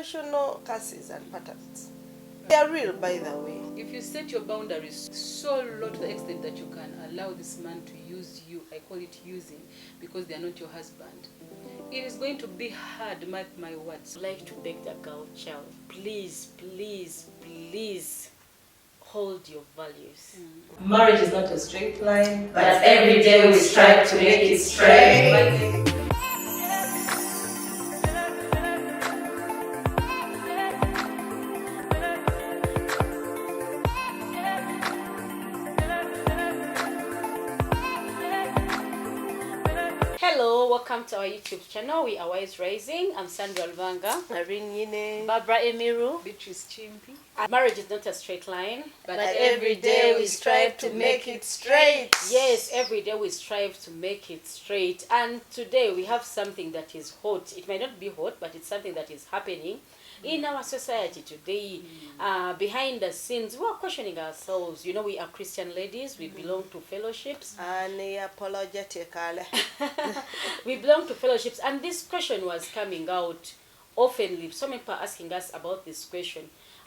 generational curses and patterns. They are real, by the way. If you set your boundaries so low to the extent that you can allow this man to use you, I call it using, because they are not your husband, it is going to be hard, mark my words. I'd like to beg the girl child, please, please, please hold your values. Marriage is not a straight line, but every day we strive to make it straight. Hello, welcome to our YouTube channel. We are Wise Rising. I'm Sandra Lvanga. Irene Yine. Barbara Emiru. Beatrice Chimpi. Marriage is not a straight line, But every day we strive to make it straight. Yes, every day we strive to make it straight. And today we have something that is hot. It might not be hot, but it's something that is happening in our society today. Behind the scenes, we are questioning ourselves. You know, we are Christian ladies. We belong to fellowships. Apologetic. We belong to fellowships. And this question was coming out oftenly. So many people are asking us about this question.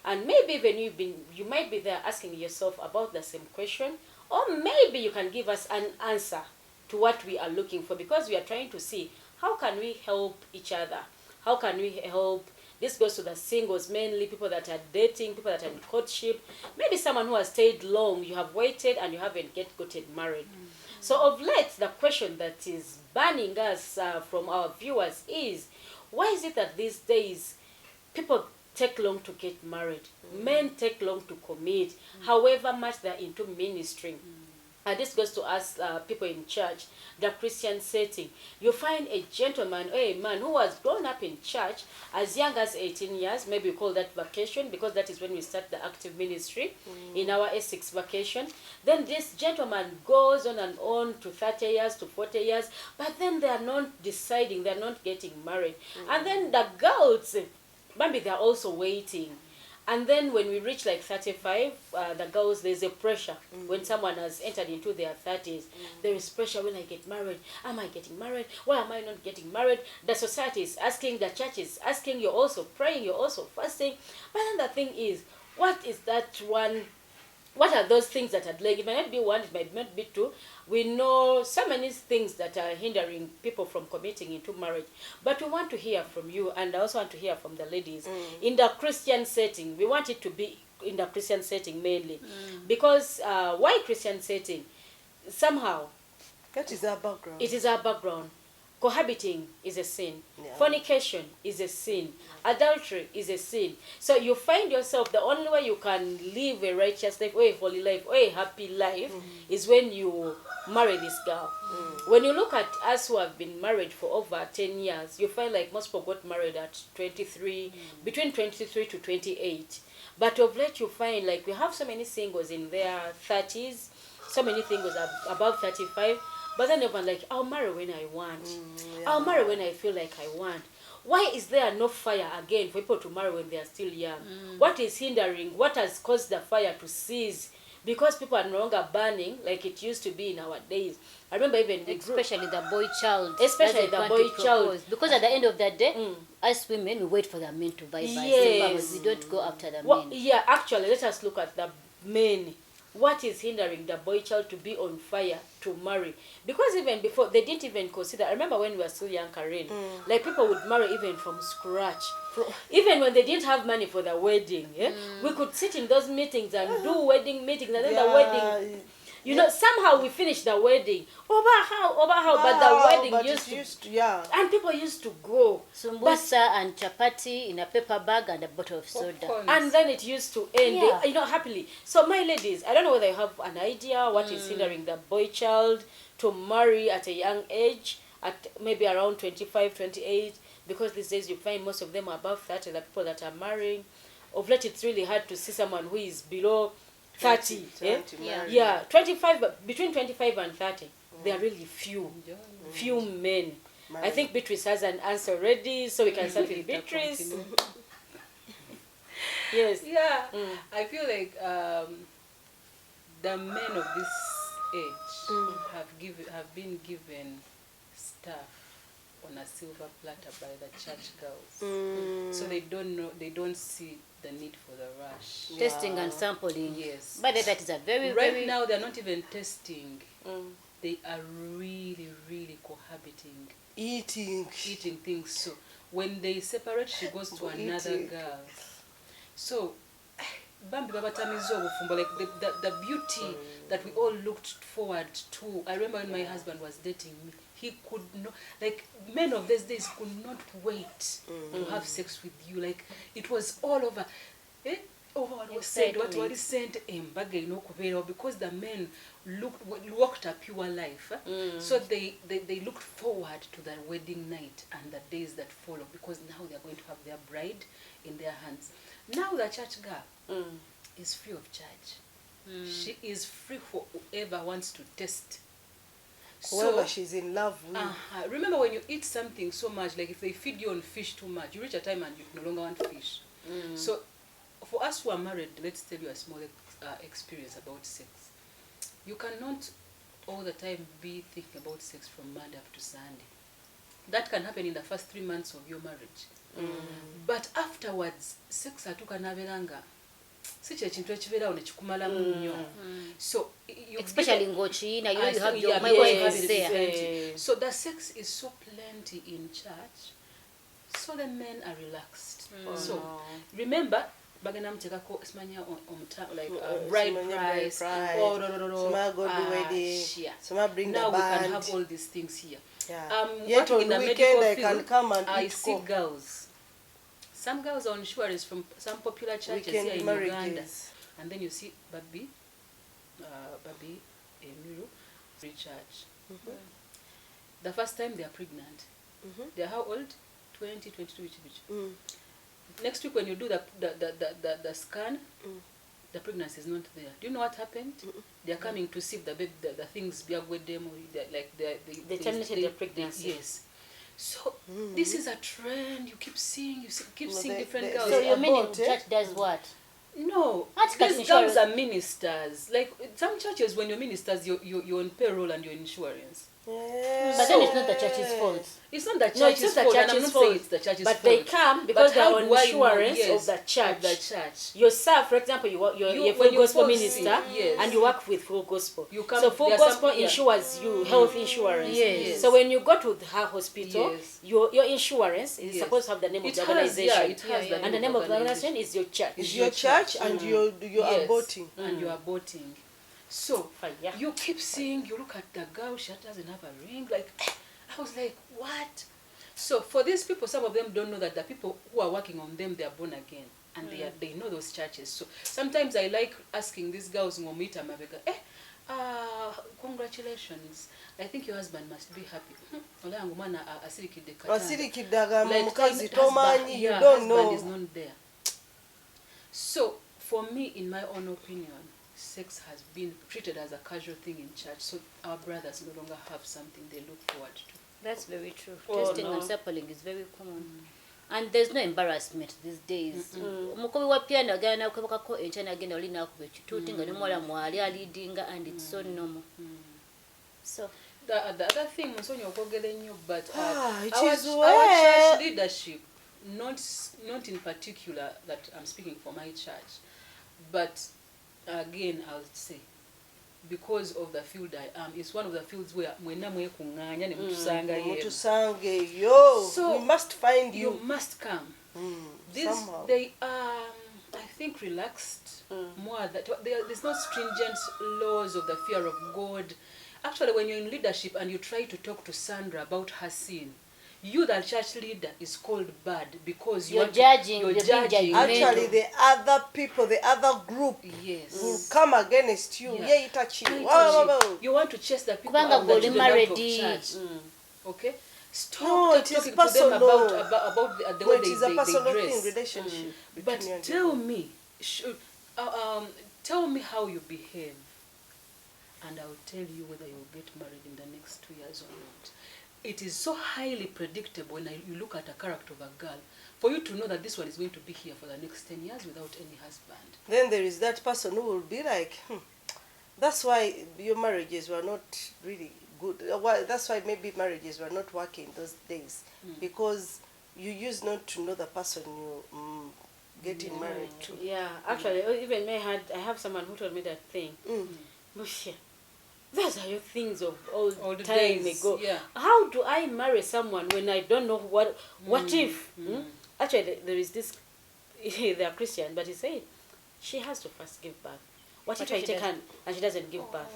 And maybe even you might be there asking yourself about the same question. Or maybe you can give us an answer to what we are looking for. Because we are trying to see how can we help each other. How can we help? This goes to the singles, mainly people that are dating, people that are in courtship. Maybe someone who has stayed long, you have waited and you haven't gotten married. So of late, the question that is burning us from our viewers is, why is it that these days people take long to get married? Men take long to commit, however much they're into ministry. This goes to us people in church, the Christian setting. You find a gentleman or a man who has grown up in church as young as 18 years, maybe we call that vacation, because that is when we start the active ministry in our S6 vacation. Then this gentleman goes on and on to 30 years, to 40 years, but then they are not deciding, they are not getting married. And then the girls, maybe they are also waiting. And then when we reach like 35, the girls, there's a pressure. When someone has entered into their 30s, there is pressure. When I get married, am I getting married? Why am I not getting married? The society is asking, the church is asking, you're also praying, you're also fasting. But then the thing is, what is that one? What are those things that are delaying? It might not be one, it might not be two. We know so many things that are hindering people from committing into marriage. But we want to hear from you, and I also want to hear from the ladies. In the Christian setting, we want it to be in the Christian setting mainly. Because why Christian setting? Somehow, That is our background. it is our background. Cohabiting is a sin. Yeah. Fornication is a sin. Adultery is a sin. So you find yourself, the only way you can live a righteous life, or a holy life, or a happy life is when you marry this girl. When you look at us who have been married for over 10 years, you find like most people got married at 23, between 23 to 28. But of late you find like we have so many singles in their 30s, so many singles are above 35. But then everyone like, I'll marry when I want. I'll marry when I feel like I want. Why is there no fire again for people to marry when they are still young? What is hindering? What has caused the fire to cease? Because people are no longer burning like it used to be in our days. I remember even Especially the boy child. Especially the boy child. Because at the end of the day, as women, we wait for the men to buy Yes. We don't go after the Well, men. yeah, actually, let us look at the men. What is hindering the boy child to be on fire to marry? Because even before, they didn't even consider. I remember when we were still young, Karen, like people would marry even from scratch. Even when they didn't have money for the wedding, we could sit in those meetings and do wedding meetings, and then the wedding, you know, somehow we finished the wedding. Over how, but the wedding used to, and people used to go. Sumbusa and chapati in a paper bag and a bottle of soda. And then it used to end, you know, happily. So my ladies, I don't know whether you have an idea what is hindering the boy child to marry at a young age, at maybe around 25, 28, because these days you find most of them are above 30, the people that are marrying. Of late, it's really hard to see someone who is below 30. 25, but between 25 and 30, there are really few men. I think Beatrice has an answer ready, so we can start with Beatrice. Yes. Yeah, I feel like the men of this age have been given stuff on a silver platter by the church girls. So they don't see the need for the rush. Testing and sampling. Yes. But that is a very, Right very... now they're not even testing. They are really, really cohabiting. Eating Things. So when they separate, she goes to another girl. So Bambi babatamiza obufumbo, like the beauty that we all looked forward to. I remember when my husband was dating me, he could not, like men of these days could not wait to have sex with you. Like it was all over. What was said, what is sent because the men walked a pure life. So they looked forward to the wedding night and the days that follow, because now they're going to have their bride in their hands. Now the church girl is free of charge. She is free for whoever wants to test. Whoever she's in love with. Remember, when you eat something so much, like if they feed you on fish too much, you reach a time and you no longer want fish. So for us who are married, let's tell you a small experience about sex. You cannot all the time be thinking about sex from Monday up to Sunday. That can happen in the first 3 months of your marriage. But afterwards, sex atukanabelanga. So especially ngochina, you have your there. So the sex is so plenty in church, so the men are relaxed. So remember, baganam tekako smanya like bride price, some bring now the band. We can have all these things here. Yet on in the weekend medical I field, can come and I eat see girls. Some girls are on insurance from some popular churches here in Uganda, and then you see Babi Emiru free church. The first time they are pregnant, they are how old? 20, 22, which. Next week when you do the scan, the pregnancy is not there. Do you know what happened? They are coming to see if the baby, the things be with them, they terminated their pregnancy. Yes. So this is a trend. You keep seeing, different girls. So you mean church does what? No, these girls are ministers. Like some churches, when you're ministers, you're on payroll and you're in insurance. But then it's not the church's fault. It's not the church's fault. I'm not saying it's the church's but fault. They come because they're on insurance of the church. Of the church. Yourself, for example, you're a full gospel minister, and you work with full gospel. So full gospel insures you health insurance. Yes. So when you go to her hospital, your insurance is supposed to have the name of the organization. It has the name and the name of the organization is your church. It's your church, and you're aborting. And you are aborting. So you keep seeing, you look at the girl, she doesn't have a ring. Like, I was like, what? So for these people, some of them don't know that the people who are working on them, they are born again, and they know those churches. So sometimes I like asking these girls, congratulations, I think your husband must be happy. You don't know. Husband is not there. So for me, in my own opinion, sex has been treated as a casual thing in church, so our brothers no longer have something they look forward to. That's very true. Testing and sampling is very common. And there's no embarrassment these days. And it's so normal. So the other thing, but it our is church leadership, not in particular that I'm speaking for my church, but again I'll say, because of the field I am, it's one of the fields where so we must find you. You must come. Somehow. They are, I think, relaxed more. That there's no stringent laws of the fear of God. Actually, when you're in leadership and you try to talk to Sandra about her sin, you, the church leader, is called bad because you're judging. Actually, the other people, the other group, will come against you. You want to chase the people out of the church. Okay? Stop talking to them about the way it is a personal dress. relationship. But tell me, tell me how you behave, and I'll tell you whether you'll get married in the next 2 years or not. It is so highly predictable when you look at the character of a girl, for you to know that this one is going to be here for the next 10 years without any husband. Then there is that person who will be like, that's why your marriages were not really good. Well, that's why maybe marriages were not working those days, because you used not to know the person you getting married to. Yeah, actually, even I have someone who told me that thing. Musha, those are your things of old the time days, ago. yeah. How do I marry someone when I don't know what if? Actually, there is this, they are Christian, but he said, she has to first give birth. What if I take her and she doesn't give birth?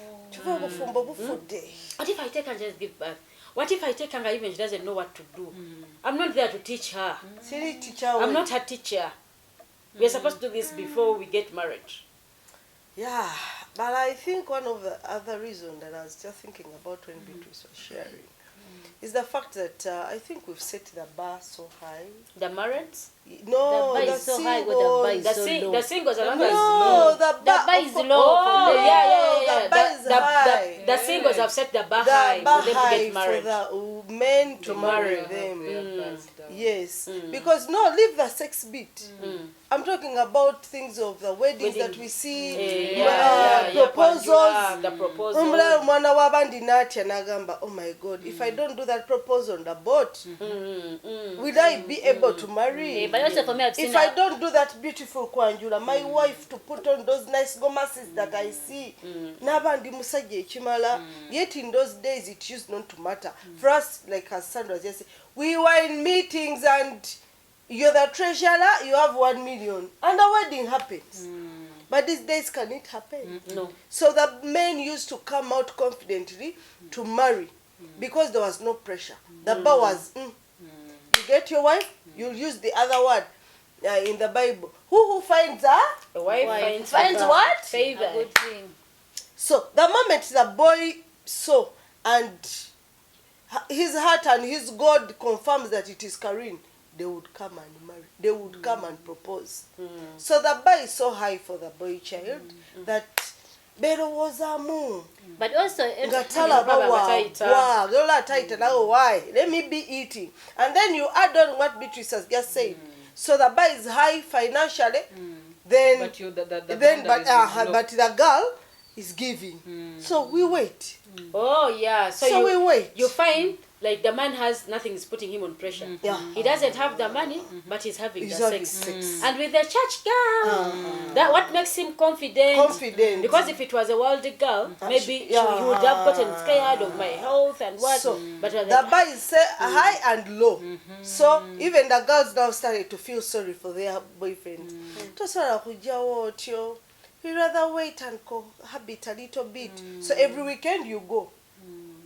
What if I take her and just give birth? What if I take her and even she doesn't know what to do? I'm not there to teach her. I'm not her teacher. We're supposed to do this before we get married. Yeah, but I think one of the other reasons that I was just thinking about when Beatrice was sharing is the fact that I think we've set the bar so high. The married? No, the bar is so high, but the bar is so low. The singles are low. No, the bar is low. Oh, yeah. The bar is high. The singles have set the bar The high bar for them to high get married. for the men to marry them. Yes, because no, leave the sex bit. I'm talking about things of the weddings that we see, proposals. The proposal. Mwana wabandi natya nagamba, oh my God, if I don't do that proposal on the boat, will I be able to marry? But also for me, I've seen If I don't do that beautiful kwanjula, my wife to put on those nice gomasses that I see, nabandi musajja ekimala. Yet in those days it used not to matter. For us, like as Sandra just said, we were in meetings and you're the treasurer, you have 1 million, and the wedding happens. But these days, can it happen? No. So the men used to come out confidently to marry because there was no pressure. The bar was, you get your wife, you use the other word in the Bible. Who finds her? The wife finds what? Favor. a good thing. So the moment the boy saw and his heart and his God confirms that it is Karine, they would come and marry. They would come and propose. So the bar is so high for the boy child that Bero was a moon. But also, why? Let me be eating. And then you add on what Beatrice has just said. So the bar is high financially. Then, but the girl is giving. So we wait. Oh yeah. So we wait. You find like the man has nothing is putting him on pressure. He doesn't have the money, but he's having the sex. And with the church girl, that what makes him confident. Because if it was a worldly girl, maybe he would have gotten scared of my health and what. So, but the bar is high and low. So even the girls now started to feel sorry for their boyfriends. You rather wait and cohabit a little bit. So every weekend you go.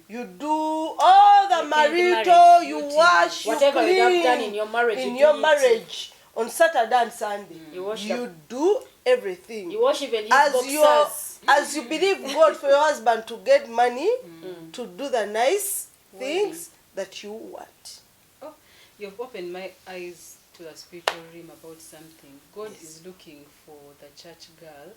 You do all the marito, you wash, whatever you clean. you have done in your marriage. In your marriage on Saturday and Sunday. You do everything. You wash even his boxers. As you believe God for your husband to get money, to do the nice things that you want. Oh, you've opened my eyes to the spiritual realm about something. God is looking for the church girl,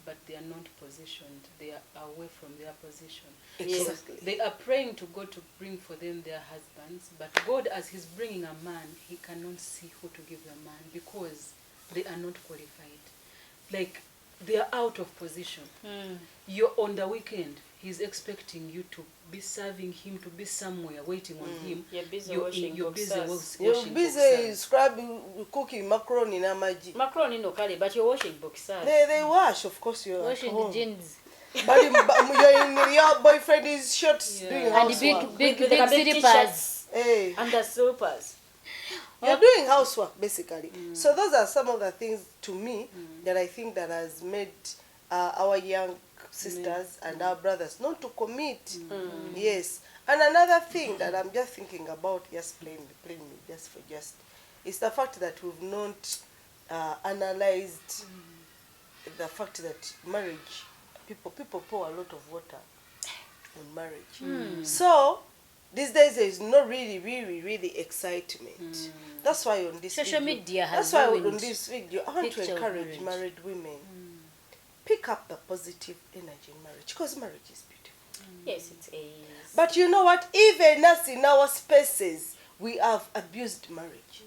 but they are not positioned. They are away from their position. Exactly. So they are praying to God to bring for them their husbands, but God, as he's bringing a man, he cannot see who to give the man because they are not qualified. Like, they are out of position. You're on the weekend. He's expecting you to be serving him, to be somewhere waiting on him. You're busy washing boxers. You're busy scrubbing, cooking macaroni and maji. Macaroni no curry, but you're washing boxers. They wash, of course. You're washing the jeans. But your boyfriend is short doing housework. And big slippers. Hey. And the slippers. You're doing housework, basically. So those are some of the things, to me, that I think that has made our young sisters and our brothers not to commit. Yes. And another thing that I'm just thinking about, just plainly, is the fact that we've not analyzed the fact that marriage, people pour a lot of water on marriage. So these days there is no really excitement. That's why on this social video, media has I ruined want to encourage married women. Pick up the positive energy in marriage, because marriage is beautiful. Yes, it is. But you know what? Even us in our spaces, we have abused marriage.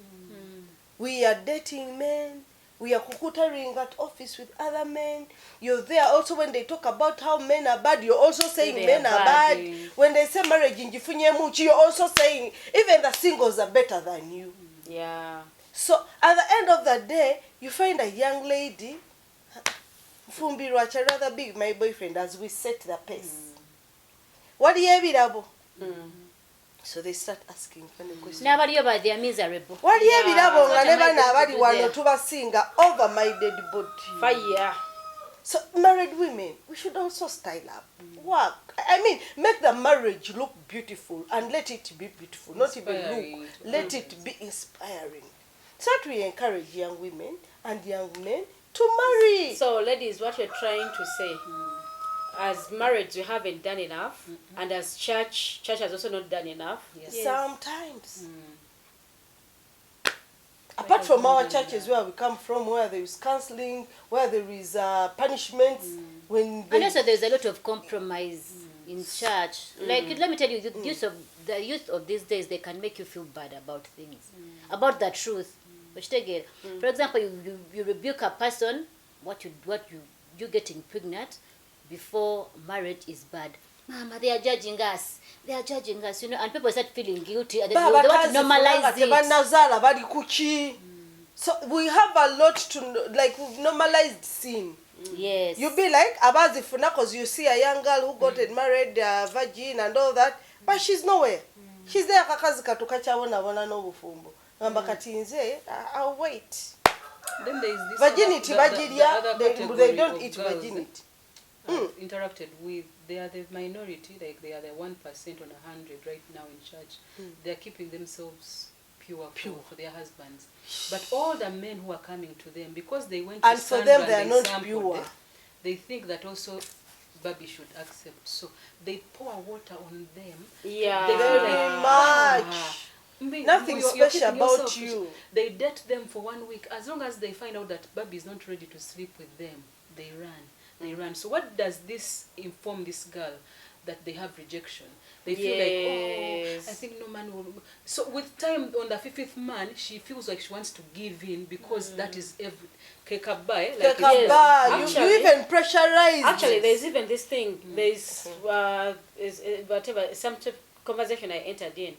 We are dating men, We are kukutering at office with other men. You're there also when they talk about how men are bad. You're also saying They men are are bad. bad. When they say marriage in Jifunye Muchi, you're also saying even the singles are better than you. Yeah. So at the end of the day, you find a young lady, Fumbirwa, I'd rather be my boyfriend as we set the pace. What do you have? So they start asking funny questions. N'abaliyo ba they are miserable. What do you have? What Nga am I neba na going to abali do wano there? tubasinga over my dead body. Fire. So married women, we should also style up. Work. I mean, make the marriage look beautiful and let it be beautiful. Not even Inspiring. look. Let it be inspiring. So that we encourage young women and young men to marry. So, ladies, what you're trying to say, as marriage, we haven't done enough, and as church has also not done enough. Yes. Sometimes. Apart from our churches where we come from, where there is counseling, where there is punishments, when And they, also there's a lot of compromise in church. Like, let me tell you, the youth of these days, they can make you feel bad about things, about the truth. Which they get. For example, you rebuke a person, what you getting pregnant before marriage is bad. Mama, they are judging us. They are judging us, you know, and people start feeling guilty. And they want to normalize it. So we have a lot to like. We've normalized sin. Yes. You be like abazi funa because you see a young girl who got married, virgin and all that, but she's nowhere. She's there kakazi katuka chabona bona no bufumbo. Ngamba kati nze I'll wait. Then there is this Virginity, they don't eat girls virginity. I've interacted with. They are the minority, like they are the 1% on 100 right now in church. They are keeping themselves pure for their husbands. But all the men who are coming to them, because they went to And for them, Sandra they are and not sampled pure. it, they think that also Baby should accept. So they pour water on them. Yeah. They feel Very like, much. Nothing you're special keeping about yourself- you. They date them for 1 week. As long as they find out that Baby is not ready to sleep with them, they run. They run. So what does this inform this girl? That they have rejection. They feel like, oh, I think no man will. So with time, on the 50th man, she feels like she wants to give in because that is every kekabai. Like You even pressurize. Actually, there's even this thing. There's whatever some conversation I entered in,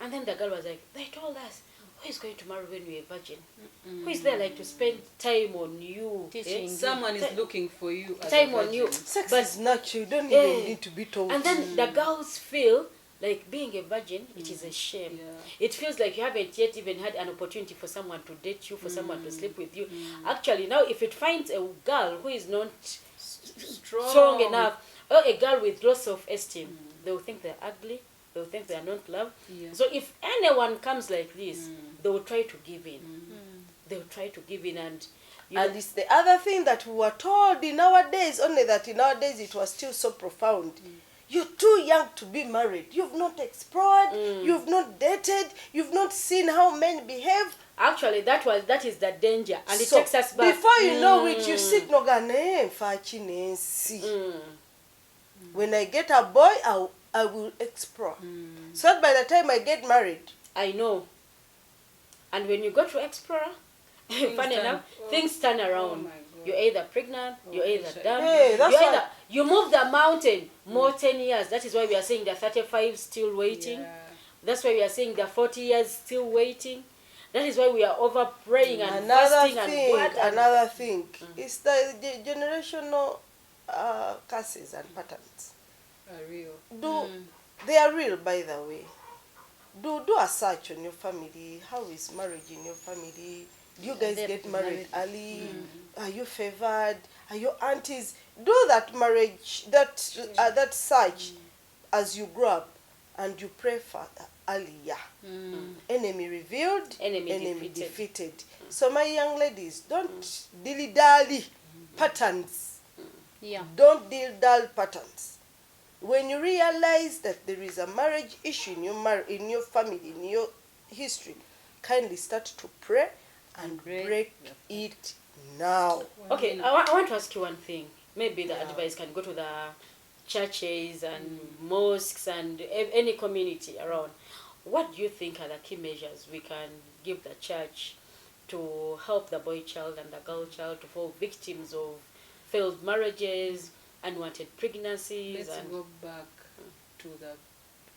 and then the girl was like, "They told us who is going to marry when you're a virgin? Who is there like to spend time on you? Someone is looking for you. As Time a on you. virgin. Sex But- is natural. You don't even need to be told. And then the girls feel like being a virgin, it is a shame. Yeah. It feels like you haven't yet even had an opportunity for someone to date you, for someone to sleep with you. Actually, now if it finds a girl who is not strong enough, or a girl with low self-esteem, they will think they're ugly. They will think they are not loved. Yeah. So if anyone comes like this, they will try to give in. They will try to give in, and you And know, it's the other thing that we were told in our days, only that in our days it was still so profound. You're too young to be married. You've not explored, you've not dated, you've not seen how men behave. actually that is the danger, and it So, takes us back. before you know it, you sit no gane fachinensi. When I get a boy, I will explore. So that by the time I get married, I know. And when you go to Explorer, funny enough, things turn around. my God. You're either pregnant, you're either done. Hey, that's why- you move the mountain more 10 years. That is why we are saying the 35 still waiting. Yeah. That's why we are saying the 40 years still waiting. That is why we are over praying and fasting and what. another thing is the generational curses and patterns. Are real. They are real, by the way. Do a search on your family. How is marriage in your family? Do you guys get married early? Are you favored? Are your aunties? Do that marriage, that search as you grow up, and you pray for earlier. Enemy revealed, Enemy defeated. So my young ladies, don't dilly-dally patterns. Yeah. Don't dilly-dally patterns. When you realize that there is a marriage issue in your family, in your history, kindly start to pray and break it now. Okay, I want to ask you one thing. Maybe the advice can go to the churches and mosques and any community around. What do you think are the key measures we can give the church to help the boy child and the girl child to fall victims of failed marriages, unwanted pregnancies. Let's And go back to the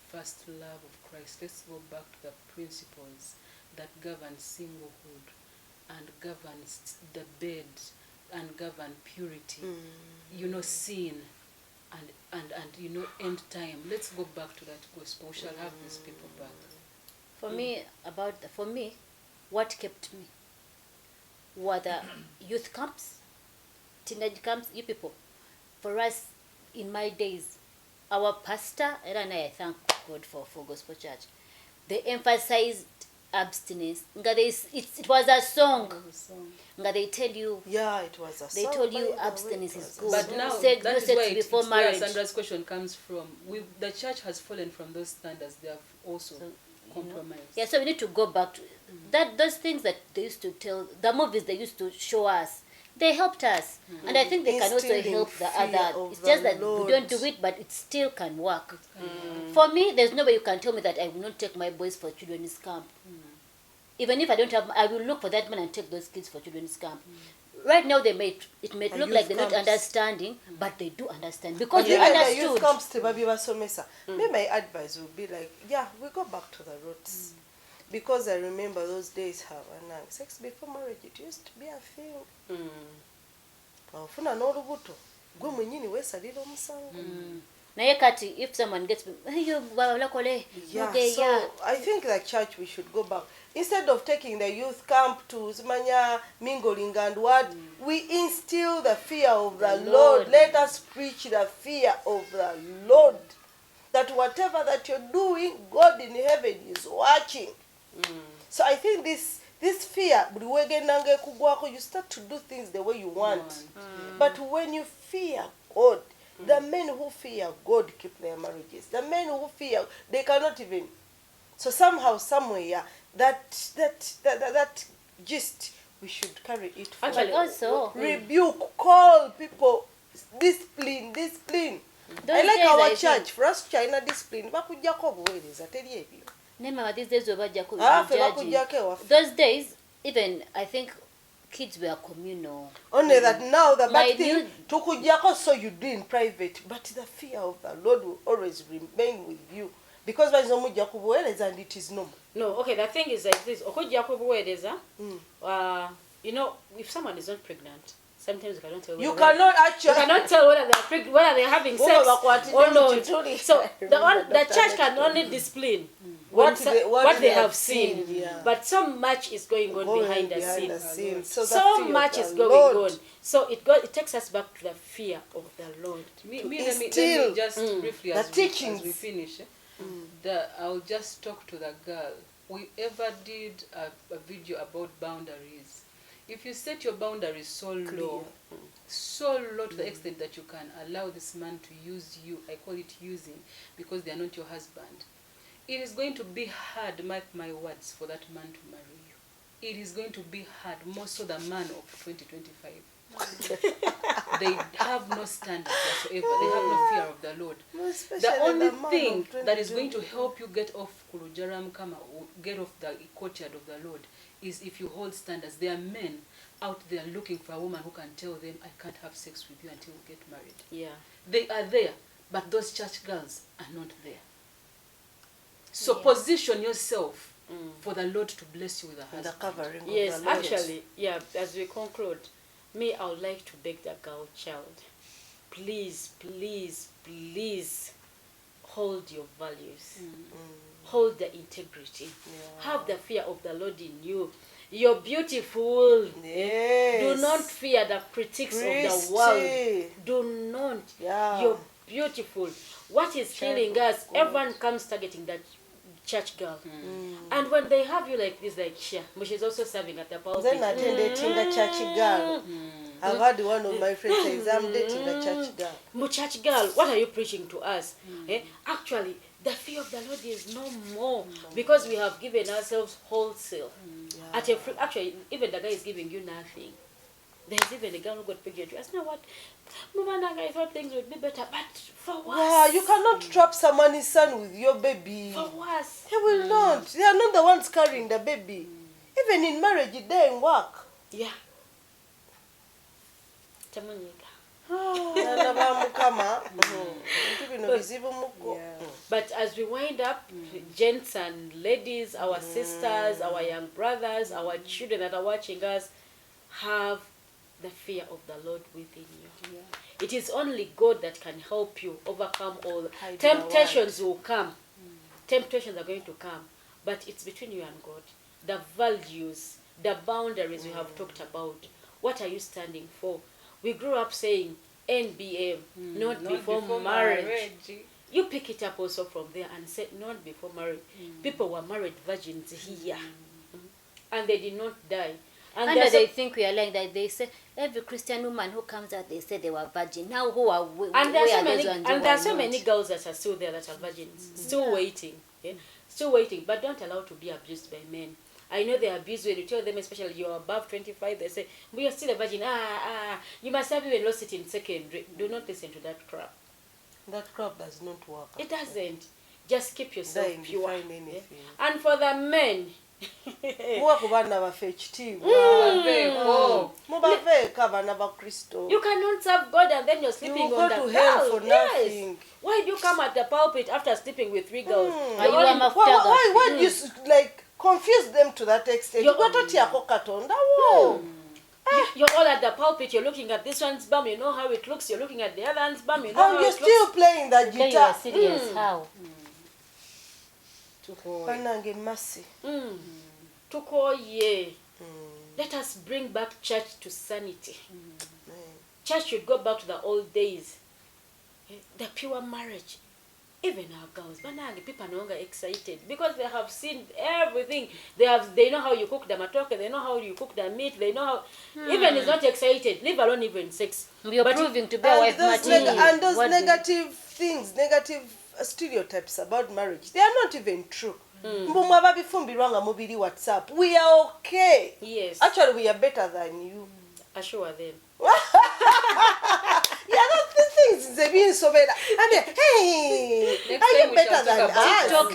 first love of Christ. Let's go back to the principles that govern singlehood and govern the bed and govern purity, sin and end time. Let's go back to that gospel. We shall have these people back. For me, what kept me were the youth camps, teenage camps, you people. For us, in my days, our pastor, and I thank God for Gospel Church, they emphasized abstinence. It was a song. They tell you. Yeah, it was a They song. told you abstinence is good. But now, Said that no is sex where before it's where marriage. Sandra's question comes from. The church has fallen from those standards. They have also compromised. Yeah, so we need to go back to that. Those things that they used to tell, the movies they used to show us, they helped us, and I think they can also Instilling help the fear other. of It's the just that Lord. we don't do it, but it still can work. For me, there's no way you can tell me that I will not take my boys for children's camp. Even if I don't have, I will look for that man and take those kids for children's camp. Right now, it may look like they're not camps. understanding, but they do understand because we Even the youth understood. camps to Babi Basomesa. Me, my advice would be like, yeah, we go back to the roots. Because I remember those days how sex before marriage, it used to be a thing. Ofuna n'olubuto gwe mwennyini weesalira omusango. Naye kati if someone gets you walokole Yeah, okay, so yeah. I think the church we should go back. Instead of taking the youth camp to Zimanya mingling and what, we instill the fear of the Lord. Lord. Let us preach the fear of the Lord. That whatever that you're doing, God in heaven is watching. So I think this fear, you start to do things the way you want. But when you fear God, the men who fear God keep their marriages. The men who fear, they cannot even. So somehow, somewhere, that gist, we should carry it forward. But also Rebuke, call people, discipline. I like days, our I church. For us, China discipline. Bakujjako obuweereza teri ebyo. Remember these days we were Ffe bakujjako ewaffe. those days, even I think kids were communal. Only that now the My bad thing tukujjako so you do in private, but the fear of the Lord will always remain with you. Because bayinza omujja kubuweereza and it is normal. No, okay, the thing is like this. Okujja kubuweereza, if someone is not pregnant, sometimes you cannot tell. You cannot You cannot tell whether they are pregnant, whether they are having sex or not. So the church can only discipline what they have seen. Yeah. But so much is going on behind the scene. So, the So fear of much the is going Lord. on. So it takes us back to the fear of the Lord. Let me instill just briefly, the as teachings. we finish, I'll just talk to the girl. We ever did a video about boundaries. If you set your boundaries so low to the extent that you can allow this man to use you, I call it using, because they are not your husband, it is going to be hard, mark my words, for that man to marry you. It is going to be hard, more so the man of 2025. They have no standards whatsoever. They have no fear of the Lord. The only thing that is going to help you get off Kurujaram Kama, or get off the courtyard of the Lord, is if you hold standards. There are men out there looking for a woman who can tell them, I can't have sex with you until we get married. Yeah. They are there, but those church girls are not there. So position yourself for the Lord to bless you with a husband. The covering Yes, of the Lord. actually, yeah, as we conclude, I would like to beg the girl child, please hold your values. Hold the integrity. Have the fear of the Lord in you. You're beautiful. Yes. Do not fear the critics of the world. Do not. Yeah. You're beautiful. What is killing us? Everyone comes targeting that church girl. And when they have you like this, like Shia, but she's also serving at the pulpit. Then I dating the church girl. I've had one of my friends say, I'm dating the church girl. Church girl, what are you preaching to us? Actually, the fear of the Lord is no more because we have given ourselves wholesale. Actually, even the guy is giving you nothing. There's even a girl who got pregnant. You ask, you know what? Mama, I thought things would be better, but for what? Wow, you cannot trap someone's son with your baby. For what? They will not. They are not the ones carrying the baby. even in marriage it doesn't work. Yeah. Tamunyiga. But as we wind up, gents and ladies, our sisters, our young brothers, our children that are watching us, have the fear of the Lord within you. Yeah. It is only God that can help you overcome all. Temptations will come. Temptations are going to come. But it's between you and God. The values, the boundaries we have talked about. What are you standing for? We grew up saying NBM, not before marriage. You pick it up also from there and say not before marriage. People were married virgins here. And they did not die. And they think we are like that. They say every Christian woman who comes out, they say they were virgin. Now who are and there are so many girls that are still there that are virgins, still waiting. Yeah? Still waiting, but don't allow to be abused by men. I know they abuse when you tell them, especially you're above 25, they say, we are still a virgin. You must have even lost it in secondary. Do not listen to that crap. That crap does not work. It doesn't. Just keep yourself pure. Yeah? And for the men, you cannot serve God and then you're sleeping on the go to hell for nothing. Yes. Why do you come at the pulpit after sleeping with 3 girls? Why do you like confuse them to that extent? You're all at the pulpit, you're looking at this one's bum, you know how it looks, you're looking at the other one's bum, you know how you're still playing the guitar. You are serious. How? Mercy. Let us bring back church to sanity. Church should go back to the old days. The pure marriage. Even our girls, people are no longer excited because they have seen everything. They know how you cook the matoke, they know how you cook the meat, they know how. Even is not excited, leave alone even sex. We are proving to be a wife material. And those negative things, negative stereotypes about marriage, they are not even true. WhatsApp. We are okay. Yes. Actually, we are better than you. Assure them. Yeah, those things they've been so bad. I mean, hey, are you better than us? Yes, are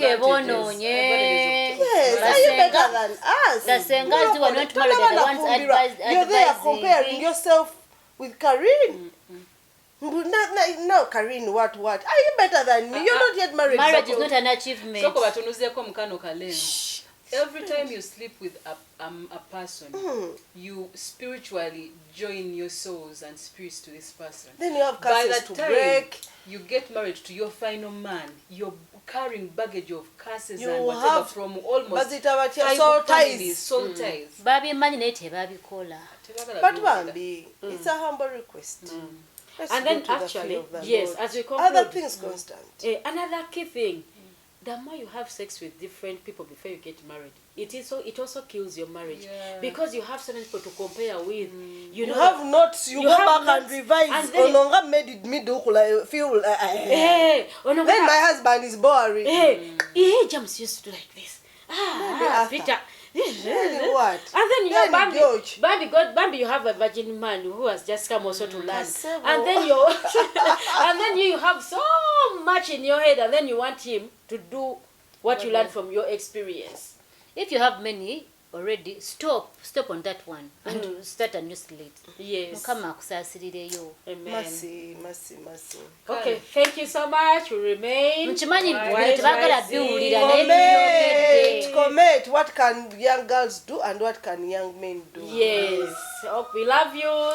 you better than us? The singles who are not married are the ones advising. You're there comparing yourself with Karine. No, Karine, what? Are you better than me? You're not yet married. Marriage is not an achievement. Every time you sleep with a person, you spiritually join your souls and spirits to this person. Then you have curses to break. By the time you get married to your final man, you're carrying baggage of curses and whatever from almost 5 families, soul ties. But Bambi, it's a humble request. And then actually, yes, as we conclude, other things constant. Another key thing. The more you have sex with different people before you get married, it also kills your marriage because you have so many people to compare with. You know, have notes. You go back and revise. Ononga made it me do feel. Then my husband is boring. James used to do like this. Peter. What? And then you have Bambi, you have a virgin man who has just come also to learn. And then you have so much in your head, and then you want him to do what you learned from your experience. If you have many already, stop on that one and start a new slate. Yes. Amen. Mercy. Okay, thank you so much. We remain. Comment. What can young girls do and what can young men do? Yes. We love you.